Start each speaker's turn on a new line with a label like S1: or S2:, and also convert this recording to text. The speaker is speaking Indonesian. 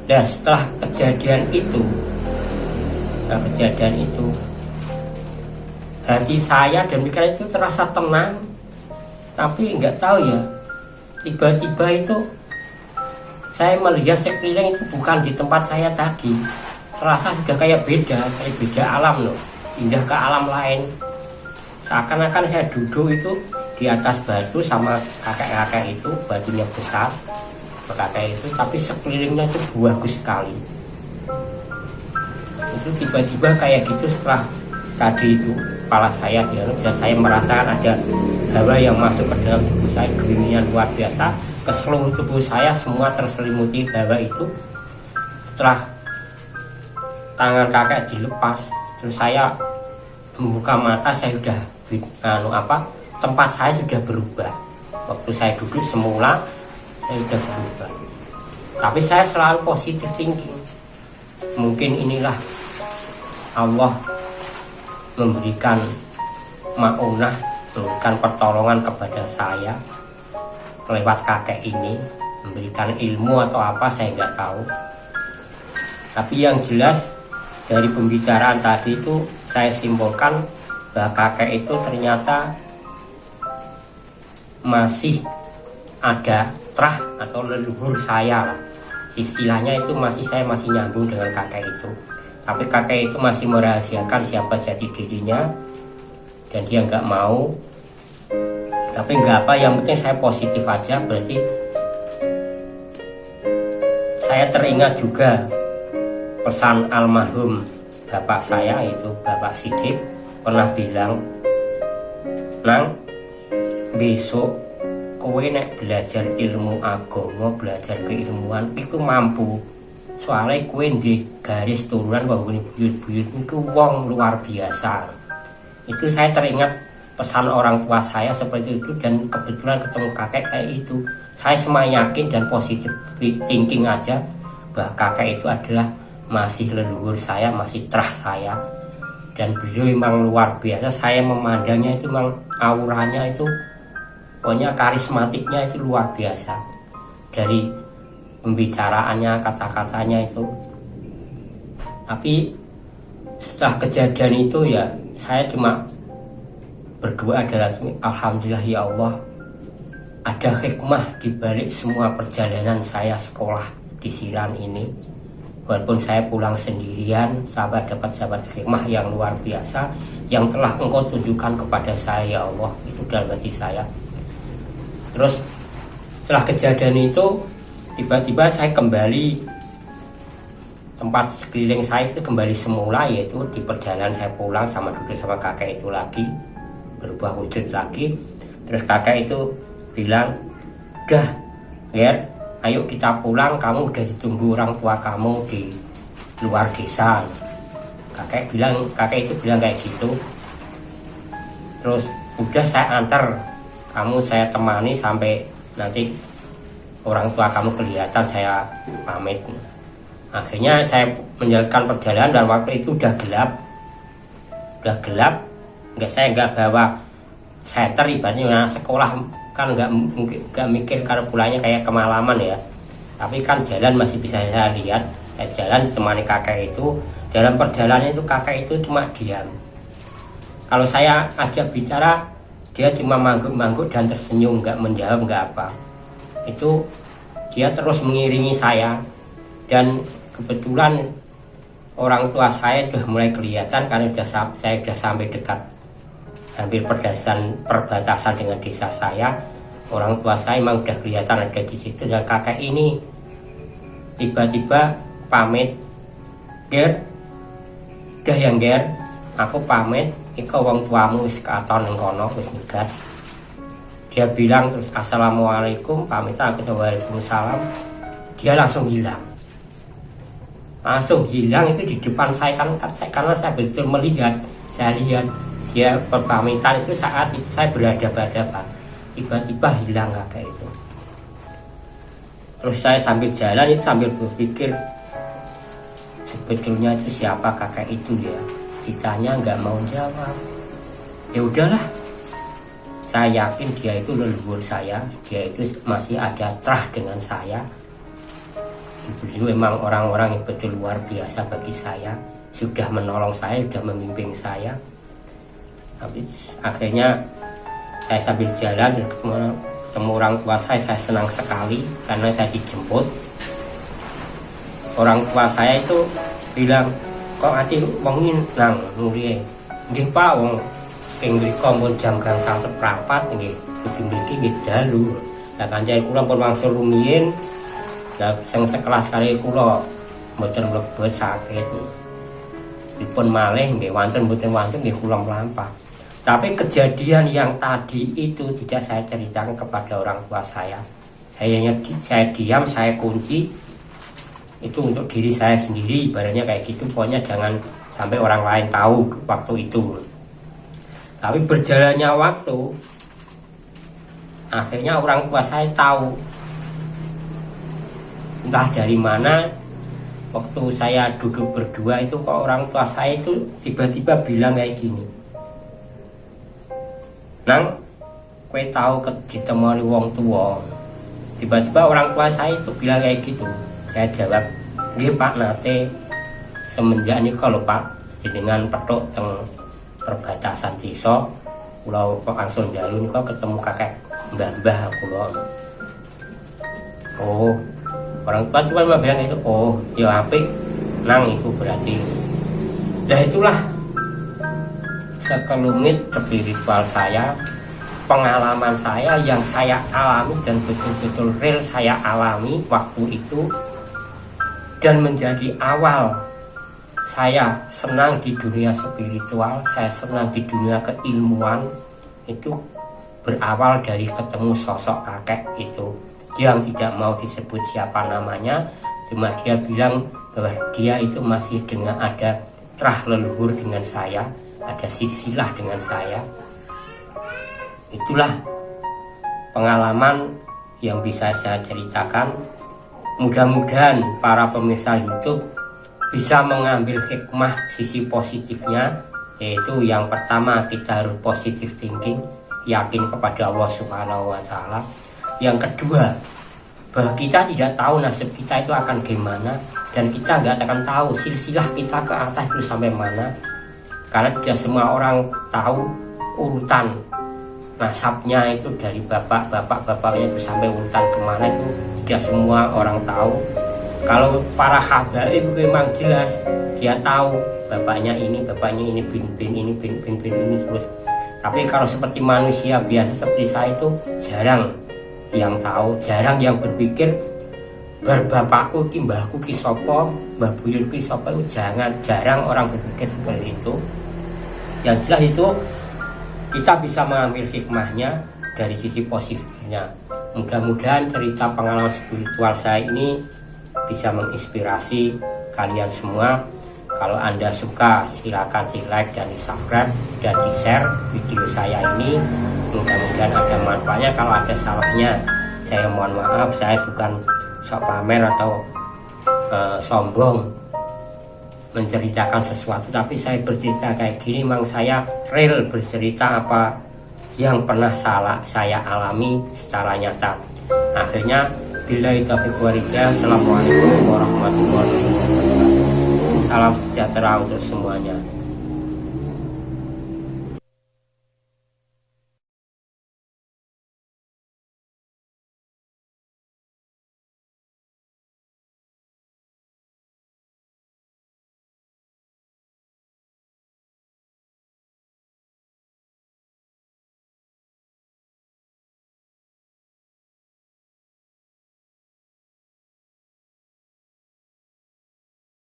S1: Nah, setelah kejadian itu, hati saya dan pikiran itu terasa tenang, tapi nggak tahu ya, tiba-tiba itu saya melihat sekeliling itu bukan di tempat saya tadi. Terasa sudah kayak beda alam loh, pindah ke alam lain. Seakan-akan saya duduk itu di atas batu sama kakek-kakek itu, batunya besar kakek itu, tapi sekelilingnya itu bagus sekali. Itu tiba-tiba kayak gitu. Setelah tadi itu kepala saya dialog dan saya merasakan ada hawa yang masuk ke dalam tubuh saya, geringan luar biasa ke seluruh tubuh saya, semua terselimuti hawa itu. Setelah tangan kakek dilepas, terus saya membuka mata, saya sudah tempat saya sudah berubah. Waktu saya duduk semula saya sudah berubah, tapi saya selalu positif thinking. Mungkin inilah Allah memberikan maunah, memberikan pertolongan kepada saya lewat kakek ini, memberikan ilmu atau apa saya nggak tahu. Tapi yang jelas dari pembicaraan tadi itu saya simpulkan bahwa kakek itu ternyata masih ada trah atau leluhur saya lah, istilahnya itu saya masih nyambung dengan kakek itu. Tapi kakek itu masih merahasiakan siapa jati dirinya dan dia nggak mau. Tapi nggak apa, yang penting saya positif aja. Berarti saya teringat juga pesan almarhum bapak saya, itu Bapak Sidik, pernah bilang, "Nang, besok kowe nek belajar ilmu agama, belajar keilmuan itu mampu. Soalnya kowe di garis turunan bangun buyut-buyut itu wong luar biasa." Itu saya teringat pesan orang tua saya seperti itu, dan kebetulan ketemu kakek kayak itu. Saya semakin yakin dan positif thinking aja bahwa kakek itu adalah masih leluhur saya, masih terah saya, dan beliau memang luar biasa. Saya memandangnya itu memang auranya itu, pokoknya karismatiknya itu luar biasa. Dari pembicaraannya, kata-katanya itu. Tapi setelah kejadian itu ya saya cuma berdoa dalam alhamdulillah ya Allah, ada hikmah di balik semua perjalanan saya sekolah di Siran ini. Walaupun saya pulang sendirian, dapat hikmah yang luar biasa yang telah Engkau tunjukkan kepada saya ya Allah, itu dalam hati saya. Terus setelah kejadian itu tiba-tiba saya kembali, tempat sekeliling saya itu kembali semula, yaitu di perjalanan saya pulang sama duduk sama kakek itu lagi, berubah wujud lagi. Terus kakek itu bilang, "Udah Ger, ayo kita pulang, kamu udah ditunggu orang tua kamu di luar desa." Kakek itu bilang kayak gitu. Terus udah saya antar kamu, saya temani sampai nanti orang tua kamu kelihatan, saya pamit. Akhirnya saya menjalankan perjalanan dan waktu itu udah gelap. Saya nggak bawa senter, ibaratnya sekolah kan nggak mikir kalau pulangnya kayak kemalaman ya. Tapi kan jalan masih bisa saya lihat. Saya jalan ditemani kakek itu. Dalam perjalanan itu kakek itu cuma diam. Kalau saya ajak bicara, dia cuma mangguk-mangguk dan tersenyum, nggak menjawab, nggak apa. Itu dia terus mengiringi saya, dan kebetulan orang tua saya sudah mulai kelihatan karena saya sudah sampai dekat, hampir perbatasan dengan desa saya. Orang tua saya memang sudah kelihatan ada di situ, dan kakek ini tiba-tiba pamit, "Ger, udah yang Ger, aku pamit, iko wong tuamu wis katon ning kono wis nyegat." Dia bilang terus assalamualaikum, pamitan aku waalaikumsalam. Dia langsung hilang itu di depan saya, karena saya betul melihat, saya lihat dia berpamitan itu saat saya berhadapan-hadapan, tiba-tiba hilang kakek itu. Terus saya sambil jalan itu sambil berpikir, sebetulnya itu siapa kakek itu ya. Ditanya nggak mau jawab. Ya udahlah, saya yakin dia itu leluhur saya, dia itu masih ada trah dengan saya. Itu memang orang-orang yang betul luar biasa bagi saya, sudah menolong saya, sudah membimbing saya. Tapi akhirnya saya sambil jalan ketemu orang tua saya senang sekali karena saya dijemput. Orang tua saya itu bilang, kok ati wongin nang nuri nggih Pak, wong ing mriko mun jam gangsal seprapat nggih kudu mriki nggih dalu. Lah kancane kula pun wangsul rumiyin, lah sing sekelas kali kula mboten mlebet sakit. Dipun malih nggih wonten mboten wonten nggih kula mlampah. Tapi kejadian yang tadi itu tidak saya ceritakan kepada orang tua saya. Saya diam, saya kunci. Itu untuk diri saya sendiri, ibaratnya kayak gitu. Pokoknya jangan sampai orang lain tahu waktu itu. Tapi berjalannya waktu, akhirnya orang tua saya tahu. Entah dari mana, waktu saya duduk berdua itu kok orang tua saya itu tiba-tiba bilang kayak gini, "Nang, kowe tahu ditemoni wong tua." Tiba-tiba orang tua saya itu bilang kayak gitu. Saya jawab, "Nggih Pak, nate semenjak ini kalau Pak jenengan petuk teng perbatasan desa, kula kok langsung dalu niku ketemu kakek mbah-mbah kula." Oh, orang tua cuma bilang itu, "Oh, ya apik nang itu berarti." Nah itulah sekelumit spiritual saya, pengalaman saya yang saya alami dan betul-betul real saya alami waktu itu. Dan menjadi awal saya senang di dunia spiritual, saya senang di dunia keilmuan. Itu berawal dari ketemu sosok kakek itu yang tidak mau disebut siapa namanya, cuma dia bilang bahwa dia itu masih dengan ada trah leluhur dengan saya, ada silsilah dengan saya. Itulah pengalaman yang bisa saya ceritakan. Mudah-mudahan para pemirsa YouTube bisa mengambil hikmah sisi positifnya, yaitu yang pertama kita harus positive thinking, yakin kepada Allah Subhanahu wa Ta'ala. Yang kedua, bahwa kita tidak tahu nasib kita itu akan gimana, dan kita nggak akan tahu silsilah kita ke atas itu sampai mana, karena tidak semua orang tahu urutan nasabnya itu dari bapaknya itu sampai urutan kemana itu tidak semua orang tahu. Kalau para habaib memang jelas, dia tahu bapaknya ini bin ini terus. Tapi kalau seperti manusia biasa seperti saya itu jarang yang tahu, jarang yang berpikir berbapakku ki mbahku ki sapa, mbah buyutku ki sapa, itu jarang orang berpikir seperti itu. Yang jelas itu kita bisa mengambil hikmahnya dari sisi positifnya. Mudah-mudahan cerita pengalaman spiritual saya ini bisa menginspirasi kalian semua. Kalau Anda suka silakan di like dan di subscribe dan di share video saya ini. Mudah-mudahan ada manfaatnya. Kalau ada salahnya saya mohon maaf. Saya bukan sok pamer atau sombong menceritakan sesuatu, tapi saya bercerita kayak gini memang saya real bercerita apa yang pernah saya alami secara nyata. Akhirnya billahi taufiq wal hidayah. Assalamualaikum warahmatullahi wabarakatuh. Salam sejahtera untuk semuanya.